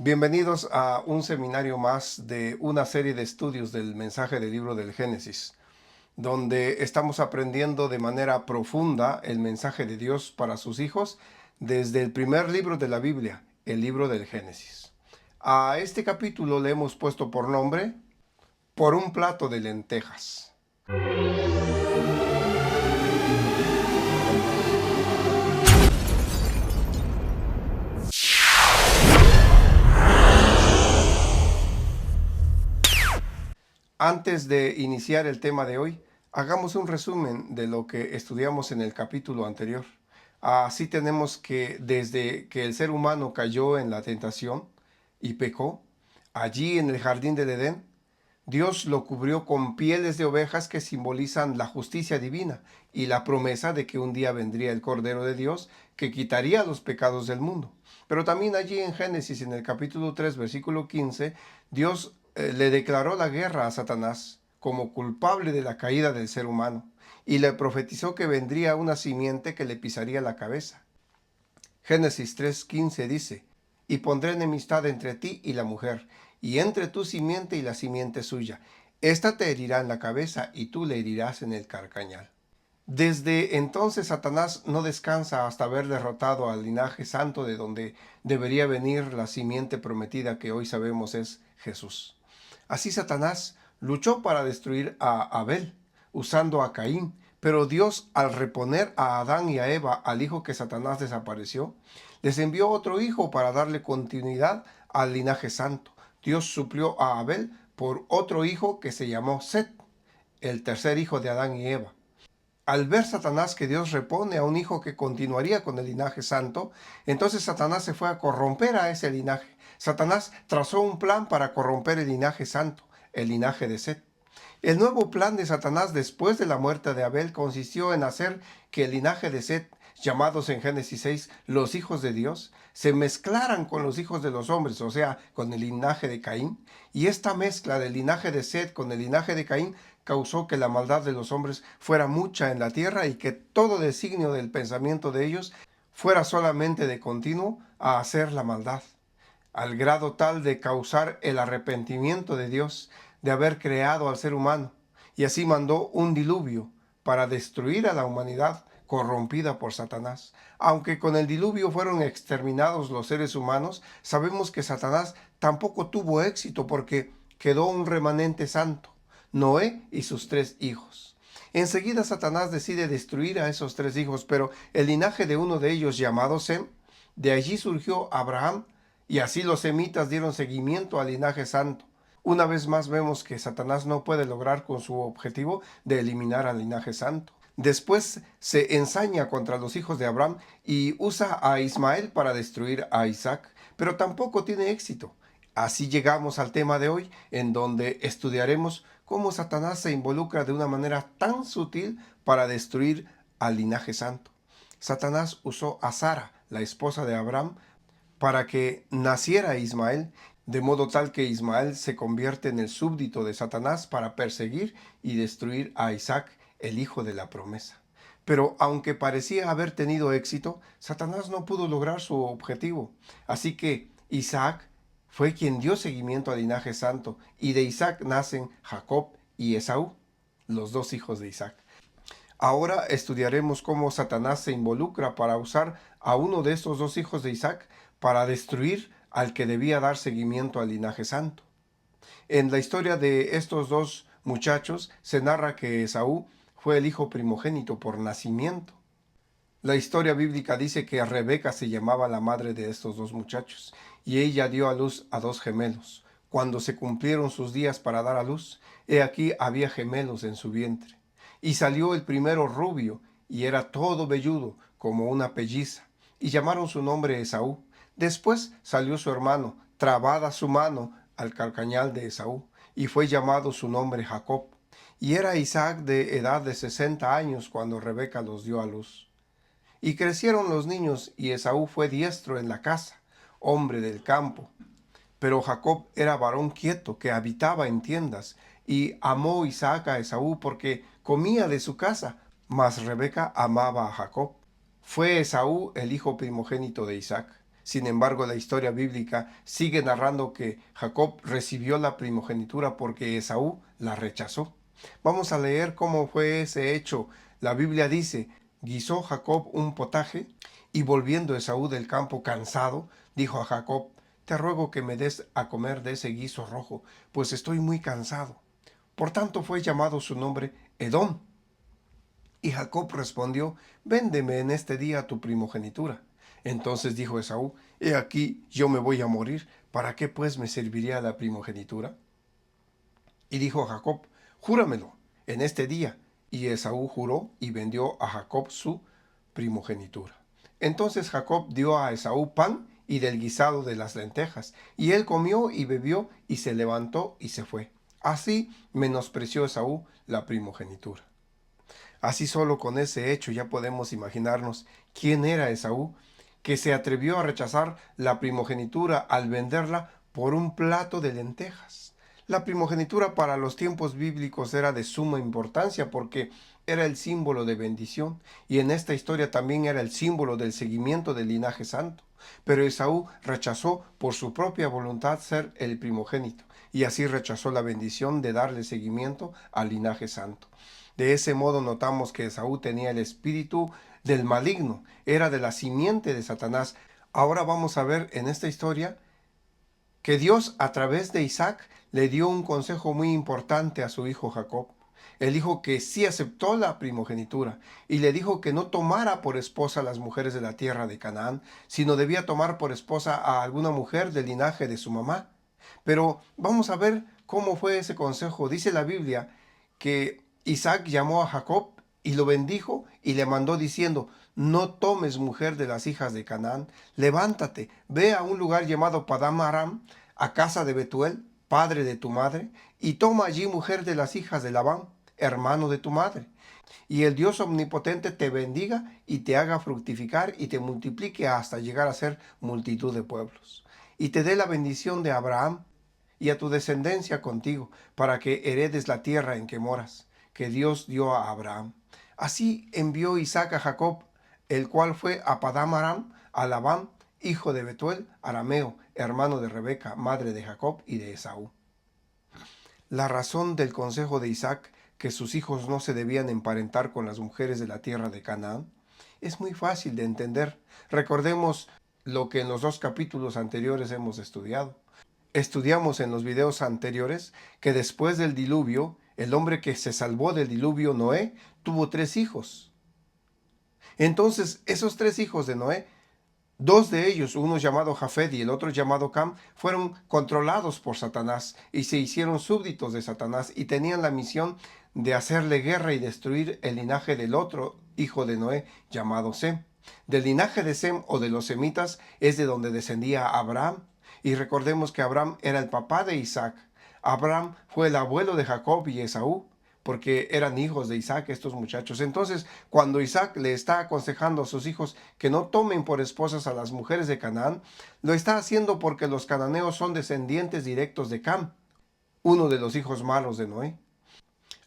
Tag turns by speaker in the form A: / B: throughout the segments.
A: Bienvenidos a un seminario más de una serie de estudios del mensaje del libro del Génesis, donde estamos aprendiendo de manera profunda el mensaje de Dios para sus hijos desde el primer libro de la Biblia, el libro del Génesis. A este capítulo le hemos puesto por nombre Por un plato de lentejas. Antes de iniciar el tema de hoy, hagamos un resumen de lo que estudiamos en el capítulo anterior. Así tenemos que desde que el ser humano cayó en la tentación y pecó, allí en el jardín del Edén, Dios lo cubrió con pieles de ovejas que simbolizan la justicia divina y la promesa de que un día vendría el Cordero de Dios que quitaría los pecados del mundo. Pero también allí en Génesis, en el capítulo 3, versículo 15, Dios le declaró la guerra a Satanás como culpable de la caída del ser humano y le profetizó que vendría una simiente que le pisaría la cabeza. Génesis 3:15 dice: y pondré enemistad entre ti y la mujer, y entre tu simiente y la simiente suya. Esta te herirá en la cabeza, y tú le herirás en el carcañal. Desde entonces Satanás no descansa hasta haber derrotado al linaje santo de donde debería venir la simiente prometida que hoy sabemos es Jesús. Así Satanás luchó para destruir a Abel, usando a Caín, pero Dios, al reponer a Adán y a Eva, al hijo que Satanás desapareció, les envió otro hijo para darle continuidad al linaje santo. Dios suplió a Abel por otro hijo que se llamó Set, el tercer hijo de Adán y Eva. Al ver Satanás que Dios repone a un hijo que continuaría con el linaje santo, entonces Satanás se fue a corromper a ese linaje. Satanás trazó un plan para corromper el linaje santo, el linaje de Set. El nuevo plan de Satanás después de la muerte de Abel consistió en hacer que el linaje de Set, llamados en Génesis 6 los hijos de Dios, se mezclaran con los hijos de los hombres, o sea, con el linaje de Caín. Y esta mezcla del linaje de Set con el linaje de Caín causó que la maldad de los hombres fuera mucha en la tierra y que todo designio del pensamiento de ellos fuera solamente de continuo a hacer la maldad, al grado tal de causar el arrepentimiento de Dios de haber creado al ser humano, y así mandó un diluvio para destruir a la humanidad corrompida por Satanás. Aunque con el diluvio fueron exterminados los seres humanos, sabemos que Satanás tampoco tuvo éxito porque quedó un remanente santo, Noé y sus 3 hijos. Enseguida Satanás decide destruir a esos 3 hijos, pero el linaje de uno de ellos, llamado Sem, de allí surgió Abraham, y así los semitas dieron seguimiento al linaje santo. Una vez más vemos que Satanás no puede lograr con su objetivo de eliminar al linaje santo. Después se ensaña contra los hijos de Abraham y usa a Ismael para destruir a Isaac, pero tampoco tiene éxito. Así llegamos al tema de hoy, en donde estudiaremos cómo Satanás se involucra de una manera tan sutil para destruir al linaje santo. Satanás usó a Sara, la esposa de Abraham, para que naciera Ismael, de modo tal que Ismael se convierte en el súbdito de Satanás para perseguir y destruir a Isaac, el hijo de la promesa. Pero aunque parecía haber tenido éxito, Satanás no pudo lograr su objetivo. Así que Isaac fue quien dio seguimiento al linaje santo, y de Isaac nacen Jacob y Esaú, los 2 hijos de Isaac. Ahora estudiaremos cómo Satanás se involucra para usar a uno de estos 2 hijos de Isaac para destruir al que debía dar seguimiento al linaje santo. En la historia de estos 2 muchachos se narra que Esaú fue el hijo primogénito por nacimiento. La historia bíblica dice que Rebeca se llamaba la madre de estos 2 muchachos, y ella dio a luz a 2 gemelos. Cuando se cumplieron sus días para dar a luz, he aquí había gemelos en su vientre. Y salió el primero rubio, y era todo velludo, como una pelliza, y llamaron su nombre Esaú. Después salió su hermano, trabada su mano al carcañal de Esaú, y fue llamado su nombre Jacob. Y era Isaac de edad de 60 años cuando Rebeca los dio a luz. Y crecieron los niños, y Esaú fue diestro en la casa, hombre del campo. Pero Jacob era varón quieto, que habitaba en tiendas, y amó Isaac a Esaú porque comía de su casa, mas Rebeca amaba a Jacob. Fue Esaú el hijo primogénito de Isaac. Sin embargo, la historia bíblica sigue narrando que Jacob recibió la primogenitura porque Esaú la rechazó. Vamos a leer cómo fue ese hecho. La Biblia dice, guisó Jacob un potaje y volviendo Esaú del campo cansado, dijo a Jacob, te ruego que me des a comer de ese guiso rojo, pues estoy muy cansado. Por tanto fue llamado su nombre Edom. Y Jacob respondió, véndeme en este día tu primogenitura. Entonces dijo Esaú, he aquí yo me voy a morir, ¿para qué pues me serviría la primogenitura? Y dijo Jacob, júramelo en este día. Y Esaú juró y vendió a Jacob su primogenitura. Entonces Jacob dio a Esaú pan y del guisado de las lentejas, y él comió y bebió y se levantó y se fue. Así menospreció Esaú la primogenitura. Así solo con ese hecho ya podemos imaginarnos quién era Esaú, que se atrevió a rechazar la primogenitura al venderla por un plato de lentejas. La primogenitura para los tiempos bíblicos era de suma importancia porque era el símbolo de bendición y en esta historia también era el símbolo del seguimiento del linaje santo. Pero Esaú rechazó por su propia voluntad ser el primogénito y así rechazó la bendición de darle seguimiento al linaje santo. De ese modo notamos que Esaú tenía el espíritu del maligno, era de la simiente de Satanás. Ahora vamos a ver en esta historia que Dios a través de Isaac le dio un consejo muy importante a su hijo Jacob. Él dijo que sí aceptó la primogenitura y le dijo que no tomara por esposa a las mujeres de la tierra de Canaán, sino debía tomar por esposa a alguna mujer del linaje de su mamá. Pero vamos a ver cómo fue ese consejo. Dice la Biblia que Isaac llamó a Jacob y lo bendijo y le mandó diciendo, no tomes mujer de las hijas de Canaán, levántate, ve a un lugar llamado Padam Aram, a casa de Betuel, padre de tu madre, y toma allí mujer de las hijas de Labán, hermano de tu madre. Y el Dios omnipotente te bendiga y te haga fructificar y te multiplique hasta llegar a ser multitud de pueblos. Y te dé la bendición de Abraham y a tu descendencia contigo, para que heredes la tierra en que moras, que Dios dio a Abraham. Así envió Isaac a Jacob, el cual fue a Padam Aram, a Labán, hijo de Betuel, arameo, hermano de Rebeca, madre de Jacob y de Esaú. La razón del consejo de Isaac, que sus hijos no se debían emparentar con las mujeres de la tierra de Canaán, es muy fácil de entender. Recordemos lo que en los 2 capítulos anteriores hemos estudiado. Estudiamos en los videos anteriores que después del diluvio, el hombre que se salvó del diluvio, Noé, tuvo 3 hijos. Entonces, esos 3 hijos de Noé, 2 de ellos, uno llamado Jafet y el otro llamado Cam, fueron controlados por Satanás y se hicieron súbditos de Satanás y tenían la misión de hacerle guerra y destruir el linaje del otro hijo de Noé, llamado Sem. Del linaje de Sem o de los semitas es de donde descendía Abraham. Y recordemos que Abraham era el papá de Isaac. Abraham fue el abuelo de Jacob y Esaú, porque eran hijos de Isaac estos muchachos. Entonces, cuando Isaac le está aconsejando a sus hijos que no tomen por esposas a las mujeres de Canaán, lo está haciendo porque los cananeos son descendientes directos de Cam, uno de los hijos malos de Noé.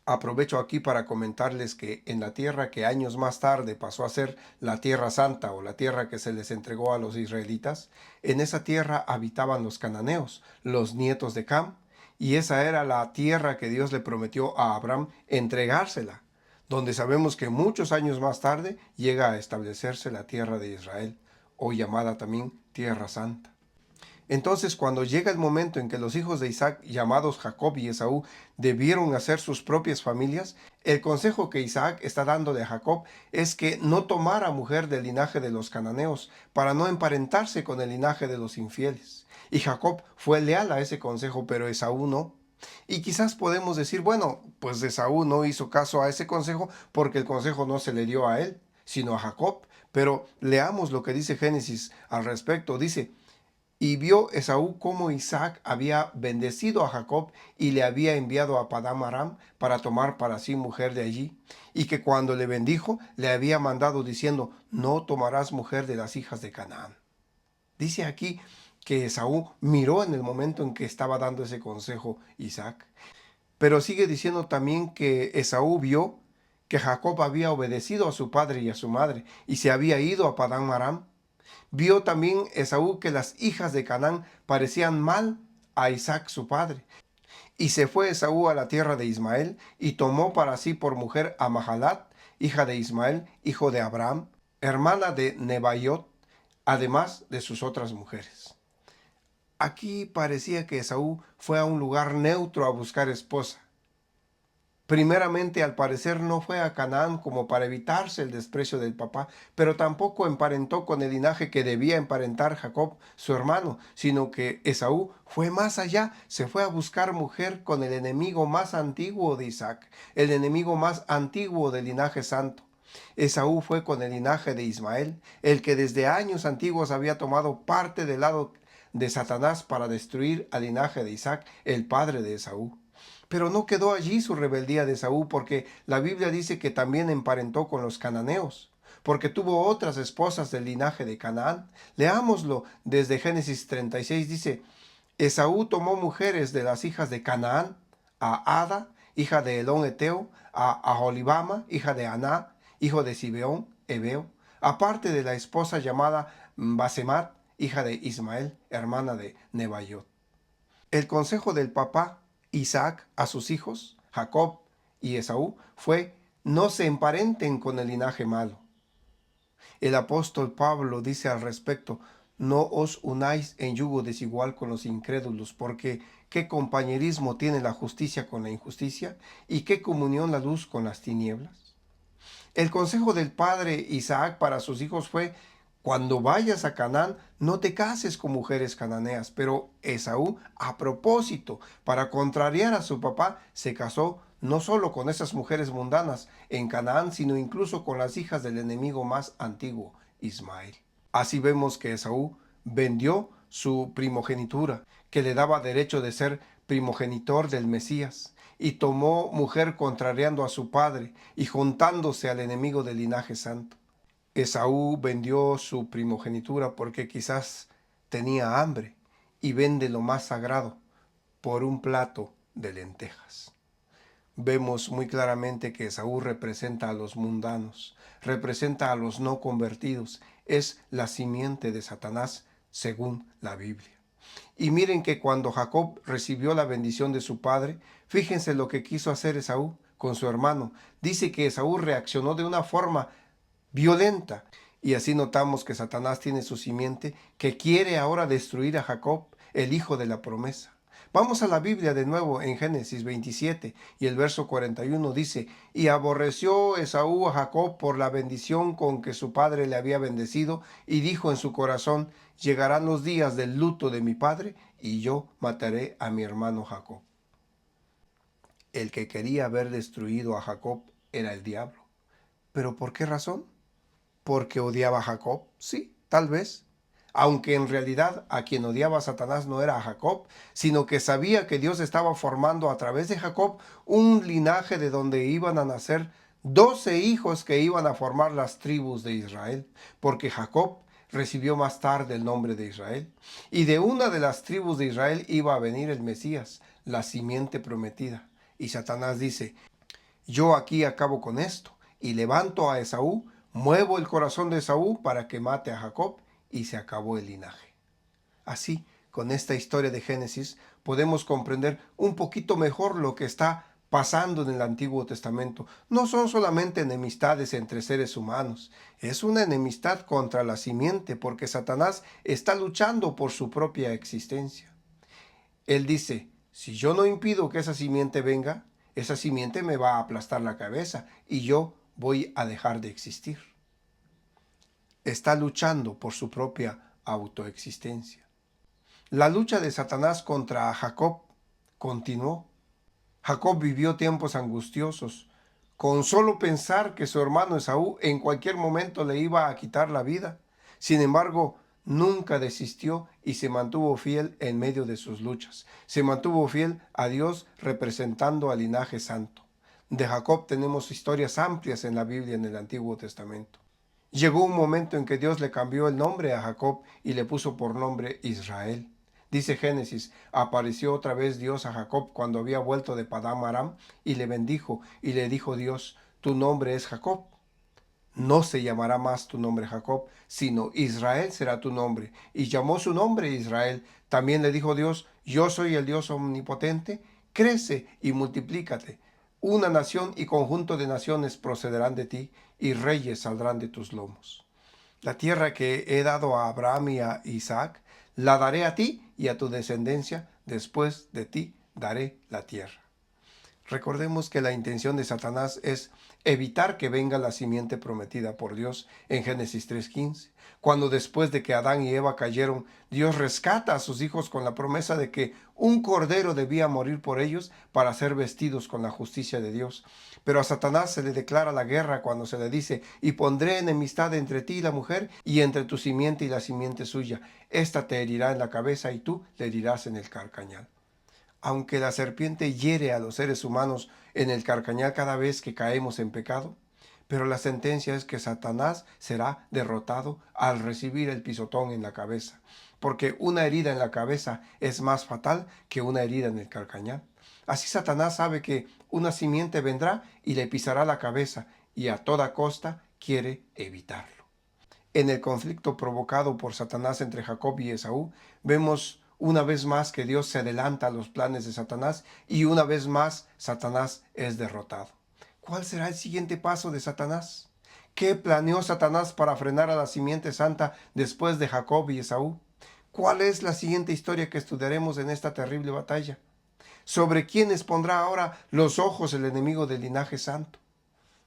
A: Aprovecho aquí para comentarles que en la tierra que años más tarde pasó a ser la Tierra Santa o la tierra que se les entregó a los israelitas, en esa tierra habitaban los cananeos, los nietos de Cam, y esa era la tierra que Dios le prometió a Abraham entregársela, donde sabemos que muchos años más tarde llega a establecerse la tierra de Israel, o llamada también Tierra Santa. Entonces, cuando llega el momento en que los hijos de Isaac, llamados Jacob y Esaú, debieron hacer sus propias familias, el consejo que Isaac está dándole a Jacob es que no tomara mujer del linaje de los cananeos para no emparentarse con el linaje de los infieles. Y Jacob fue leal a ese consejo, pero Esaú no. Y quizás podemos decir, bueno, pues Esaú no hizo caso a ese consejo porque el consejo no se le dio a él, sino a Jacob. Pero leamos lo que dice Génesis al respecto. Dice, y vio Esaú cómo Isaac había bendecido a Jacob y le había enviado a Padam Aram para tomar para sí mujer de allí, y que cuando le bendijo le había mandado diciendo, no tomarás mujer de las hijas de Canaán. Dice aquí que Esaú miró en el momento en que estaba dando ese consejo Isaac, pero sigue diciendo también que Esaú vio que Jacob había obedecido a su padre y a su madre y se había ido a Padam Aram. Vio también Esaú que las hijas de Canaán parecían mal a Isaac su padre. Y se fue Esaú a la tierra de Ismael, y tomó para sí por mujer a Mahalat, hija de Ismael, hijo de Abraham, hermana de Nebaiot, además de sus otras mujeres. Aquí parecía que Esaú fue a un lugar neutro a buscar esposa. Primeramente, al parecer, no fue a Canaán como para evitarse el desprecio del papá, pero tampoco emparentó con el linaje que debía emparentar Jacob, su hermano, sino que Esaú fue más allá, se fue a buscar mujer con el enemigo más antiguo de Isaac, el enemigo más antiguo del linaje santo. Esaú fue con el linaje de Ismael, el que desde años antiguos había tomado parte del lado de Satanás para destruir al linaje de Isaac, el padre de Esaú. Pero no quedó allí su rebeldía de Esaú, porque la Biblia dice que también emparentó con los cananeos, porque tuvo otras esposas del linaje de Canaán. Leámoslo desde Génesis 36, dice, Esaú tomó mujeres de las hijas de Canaán, a Ada, hija de Elón Eteo, a Aholibama, hija de Aná, hijo de Sibeón, Ebeo, aparte de la esposa llamada Basemat, hija de Ismael, hermana de Nebaiot. El consejo del papá Isaac a sus hijos, Jacob y Esaú, fue: no se emparenten con el linaje malo. El apóstol Pablo dice al respecto: no os unáis en yugo desigual con los incrédulos, porque ¿qué compañerismo tiene la justicia con la injusticia? ¿Y qué comunión la luz con las tinieblas? El consejo del padre Isaac para sus hijos fue: cuando vayas a Canaán, no te cases con mujeres cananeas. Pero Esaú, a propósito, para contrariar a su papá, se casó no solo con esas mujeres mundanas en Canaán, sino incluso con las hijas del enemigo más antiguo, Ismael. Así vemos que Esaú vendió su primogenitura, que le daba derecho de ser primogenitor del Mesías, y tomó mujer contrariando a su padre y juntándose al enemigo del linaje santo. Esaú vendió su primogenitura porque quizás tenía hambre, y vende lo más sagrado por un plato de lentejas. Vemos muy claramente que Esaú representa a los mundanos, representa a los no convertidos, es la simiente de Satanás según la Biblia. Y miren que cuando Jacob recibió la bendición de su padre, fíjense lo que quiso hacer Esaú con su hermano. Dice que Esaú reaccionó de una forma violenta. Y así notamos que Satanás tiene su simiente que quiere ahora destruir a Jacob, el hijo de la promesa. Vamos a la Biblia de nuevo en Génesis 27 y el verso 41 dice: y aborreció Esaú a Jacob por la bendición con que su padre le había bendecido, y dijo en su corazón: llegarán los días del luto de mi padre, y yo mataré a mi hermano Jacob. El que quería haber destruido a Jacob era el diablo. ¿Pero por qué razón? ¿Porque odiaba a Jacob? Sí, tal vez. Aunque en realidad a quien odiaba a Satanás no era a Jacob, sino que sabía que Dios estaba formando a través de Jacob un linaje de donde iban a nacer 12 hijos que iban a formar las tribus de Israel, porque Jacob recibió más tarde el nombre de Israel, y de una de las tribus de Israel iba a venir el Mesías, la simiente prometida. Y Satanás dice: yo aquí acabo con esto, y levanto a Esaú, muevo el corazón de Esaú para que mate a Jacob, y se acabó el linaje. Así, con esta historia de Génesis, podemos comprender un poquito mejor lo que está pasando en el Antiguo Testamento. No son solamente enemistades entre seres humanos, es una enemistad contra la simiente, porque Satanás está luchando por su propia existencia. Él dice: si yo no impido que esa simiente venga, esa simiente me va a aplastar la cabeza y yo voy a dejar de existir. Está luchando por su propia autoexistencia. La lucha de Satanás contra Jacob continuó. Jacob vivió tiempos angustiosos, con solo pensar que su hermano Esaú en cualquier momento le iba a quitar la vida. Sin embargo, nunca desistió y se mantuvo fiel en medio de sus luchas. Se mantuvo fiel a Dios, representando al linaje santo. De Jacob tenemos historias amplias en la Biblia, en el Antiguo Testamento. Llegó un momento en que Dios le cambió el nombre a Jacob y le puso por nombre Israel. Dice Génesis: apareció otra vez Dios a Jacob cuando había vuelto de Padán Aram, y le bendijo, y le dijo Dios: tu nombre es Jacob, No se llamará más tu nombre Jacob, sino Israel será tu nombre. Y llamó su nombre Israel. También le dijo Dios, yo soy el Dios omnipotente, crece y multiplícate. Una nación y conjunto de naciones procederán de ti, y reyes saldrán de tus lomos. La tierra que he dado a Abraham y a Isaac, la daré a ti y a tu descendencia, después de ti daré la tierra. Recordemos que la intención de Satanás es evitar que venga la simiente prometida por Dios en Génesis 3:15, cuando después de que Adán y Eva cayeron, Dios rescata a sus hijos con la promesa de que un cordero debía morir por ellos para ser vestidos con la justicia de Dios. Pero a Satanás se le declara la guerra cuando se le dice, y pondré enemistad entre ti y la mujer, y entre tu simiente y la simiente suya. Esta te herirá en la cabeza y tú le herirás en el carcañal. Aunque la serpiente hiere a los seres humanos en el carcañal cada vez que caemos en pecado, pero la sentencia es que Satanás será derrotado al recibir el pisotón en la cabeza, porque una herida en la cabeza es más fatal que una herida en el carcañal. Así Satanás sabe que una simiente vendrá y le pisará la cabeza, y a toda costa quiere evitarlo. En el conflicto provocado por Satanás entre Jacob y Esaú, vemos una vez más que Dios se adelanta a los planes de Satanás y una vez más Satanás es derrotado. ¿Cuál será el siguiente paso de Satanás? ¿Qué planeó Satanás para frenar a la simiente santa después de Jacob y Esaú? ¿Cuál es la siguiente historia que estudiaremos en esta terrible batalla? ¿Sobre quiénes pondrá ahora los ojos el enemigo del linaje santo?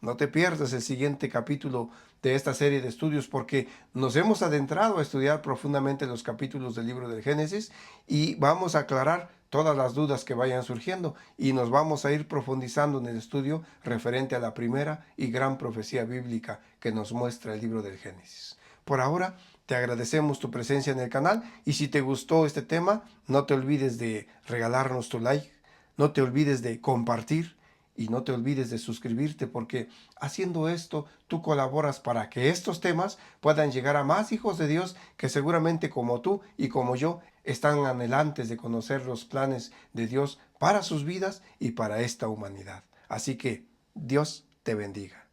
A: No te pierdas el siguiente capítulo de esta serie de estudios porque nos hemos adentrado a estudiar profundamente los capítulos del libro del Génesis y vamos a aclarar todas las dudas que vayan surgiendo y nos vamos a ir profundizando en el estudio referente a la primera y gran profecía bíblica que nos muestra el libro del Génesis. Por ahora, te agradecemos tu presencia en el canal y si te gustó este tema, no te olvides de regalarnos tu like, no te olvides de compartir y no te olvides de suscribirte porque haciendo esto tú colaboras para que estos temas puedan llegar a más hijos de Dios que seguramente como tú y como yo están anhelantes de conocer los planes de Dios para sus vidas y para esta humanidad. Así que Dios te bendiga.